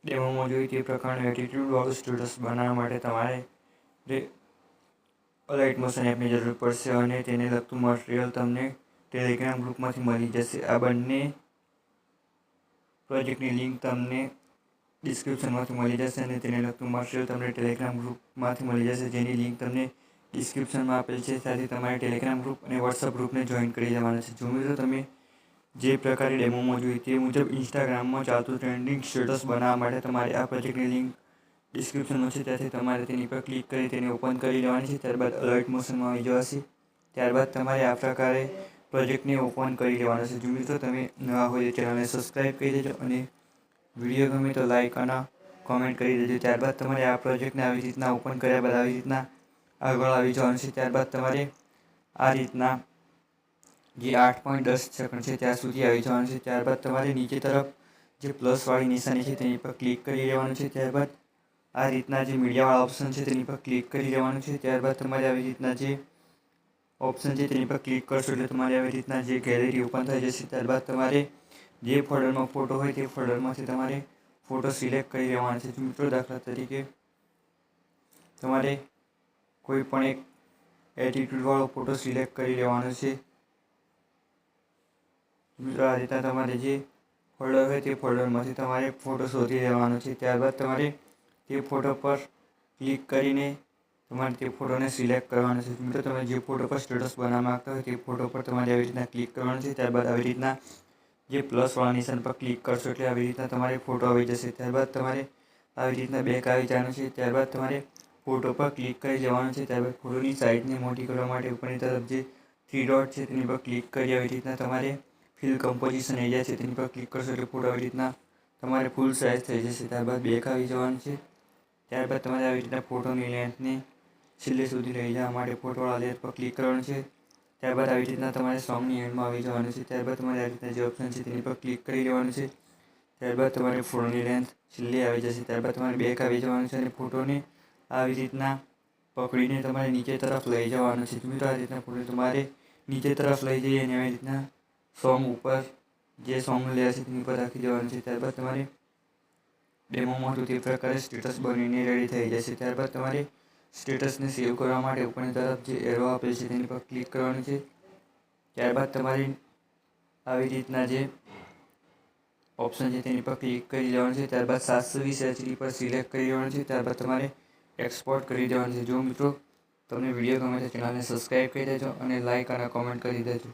ડેમોમાં જોઈએ તે પ્રકારનું એટીટ્યૂડવાળું સ્ટેટસ બનાવવા માટે તમારે અલાઇટ મોશન એપની જરૂર પડશે અને તેને લગતું મટીરિયલ તમને ટેલિગ્રામ ગ્રુપમાંથી મળી જશે. આ બંને પ્રોજેક્ટની લિંક તમને ડિસ્ક્રિપ્શનમાંથી મળી જશે અને તેને લગતું મટીરિયલ તમને ટેલિગ્રામ ગ્રુપમાંથી મળી જશે, જેની લિંક તમને ડિસ્ક્રિપ્શનમાં આપેલ છે. ત્યાંથી તમારે ટેલિગ્રામ ગ્રુપ અને વોટ્સઅપ ગ્રુપને જોઈન કરી દેવાના છે. જો મિત્રો તમે જે પ્રકારે ડેમોમાં જોઈ તે મુજબ ઇન્સ્ટાગ્રામમાં ચાલતું ટ્રેન્ડિંગ સ્ટેટસ બનાવવા માટે તમારે આ પ્રોજેક્ટની લિંક ડિસ્ક્રિપ્શનમાં છે, ત્યાંથી તમારે તેની પર ક્લિક કરી તેને ઓપન કરી લેવાની છે. ત્યારબાદ અલર્ટ મોશનમાં આવી જવાશે. ત્યારબાદ તમારે આ પ્રકારે પ્રોજેક્ટને ઓપન કરી લેવાનો છે. જો મિત્રો તમે નવા હોય તો ચેનલને સબસ્ક્રાઈબ કરી દેજો અને વિડીયો ગમે તો લાઈક અને કોમેન્ટ કરી દેજો. ત્યારબાદ તમારે આ પ્રોજેક્ટને આવી રીતના ઓપન કર્યા બાદ આવી રીતના આગળ આવી જવાનું છે. ત્યારબાદ તમારે આ રીતના જે 8.10 સેકન્ડ છે ત્યાં સુધી આવી જવાનું છે. ત્યારબાદ તમારે નીચે તરફ જે પ્લસવાળી નિશાની છે તેની પર ક્લિક કરી લેવાનું છે. ત્યારબાદ આ રીતના જે મીડિયાવાળા ઓપ્શન છે તેની પર ક્લિક કરી લેવાનું છે. ત્યારબાદ તમારે આવી રીતના જે ઓપ્શન છે તેની પર ક્લિક કરશો એટલે તમારે આવી રીતના જે ગેલેરી ઓપન થઈ જશે. ત્યારબાદ તમારે જે ફોલ્ડરમાં ફોટો હોય તે ફોલ્ડરમાંથી તમારે ફોટો સિલેક્ટ કરી લેવાનો છે. મિત્રો દાખલા તરીકે તમારે કોઈ પણ એક એટીટ્યૂડવાળો ફોટો સિલેક્ટ કરી લેવાનો છે. મિત્રો આ રીતના તમારે જે ફોલ્ડર હોય તે ફોલ્ડરમાંથી તમારે ફોટો શોધી લેવાનો છે. ત્યારબાદ તમારે તે ફોટો પર ક્લિક કરીને તમારે તે ફોટોને સિલેક્ટ કરવાનો છે. મિત્રો તમે જે ફોટો પર સ્ટેટસ બનાવવા માંગતા હોય તે ફોટો પર તમારે આવી રીતના ક્લિક કરવાનું છે. ત્યારબાદ આવી રીતના જે પ્લસવાળા નિશાન પર ક્લિક કરશો એટલે આવી રીતના તમારે ફોટો આવી જશે. ત્યારબાદ તમારે આવી રીતના બેક આવી જવાનું છે. ત્યારબાદ તમારે ફોટો પર ક્લિક કરી લેવાનું છે. ત્યારબાદ ફોટોની સાઇઝને મોટી કરવા માટે ઉપરની તરફ જે 3 ડોટ છે તેની પર ક્લિક કરી આવી રીતના તમારે ફિલ કમ્પોઝિશન એરિયા છે તેની પર ક્લિક કરશો એટલે ફોટો આવી રીતના તમારે ફૂલ સાઇઝ થઈ જશે. ત્યારબાદ બેક આવી જવાનું છે. ત્યારબાદ તમારે આવી રીતના ફોટોની લેન્થને છેલ્લે સુધી લઈ જવા માટે ફોટોવાળા લેયર પર ક્લિક કરવાનું છે. ત્યારબાદ આવી રીતના તમારે સોંગની એન્ડમાં આવી જવાનું છે. ત્યારબાદ તમારે આવી રીતના જે ઓપ્શન છે તેની પર ક્લિક કરી લેવાનું છે. ત્યારબાદ તમારે ફોટોની લેન્થ છેલ્લે આવી જશે. ત્યારબાદ તમારે બેક આવી જવાનું છે અને ફોટોને આવી રીતના પકડીને તમારે નીચે તરફ લઈ જવાનું છે. મિત્રો આ રીતના ફોટો તમારે નીચે તરફ લઈ જઈએ અને આવી રીતના સોંગ ઉપર જે સોંગ લેયર છે તેની પર રાખી દેવાનું છે. ત્યારબાદ તમારે ડેમોમાં હતું તે પ્રકારે સ્ટેટસ બનીને રેડી થઈ જશે. ત્યારબાદ તમારે સ્ટેટસને સેવ કરવા માટે ઉપરની તરફ જે એરો આપેલ છે તેની પર ક્લિક કરવાનું છે. ત્યારબાદ તમારે આવી રીતના જે ઓપ્શન છે તેની પર ક્લિક કરી દેવાનું છે. ત્યારબાદ 720 HD પર સિલેક્ટ કરી દેવાનું છે. ત્યારબાદ તમારે એક્સપોર્ટ કરી દેવાનું છે. જો મિત્રો તમને વિડીયો ગમે તો ચેનલને સબસ્ક્રાઈબ કરી દેજો અને લાઈક અને કોમેન્ટ કરી દેજો.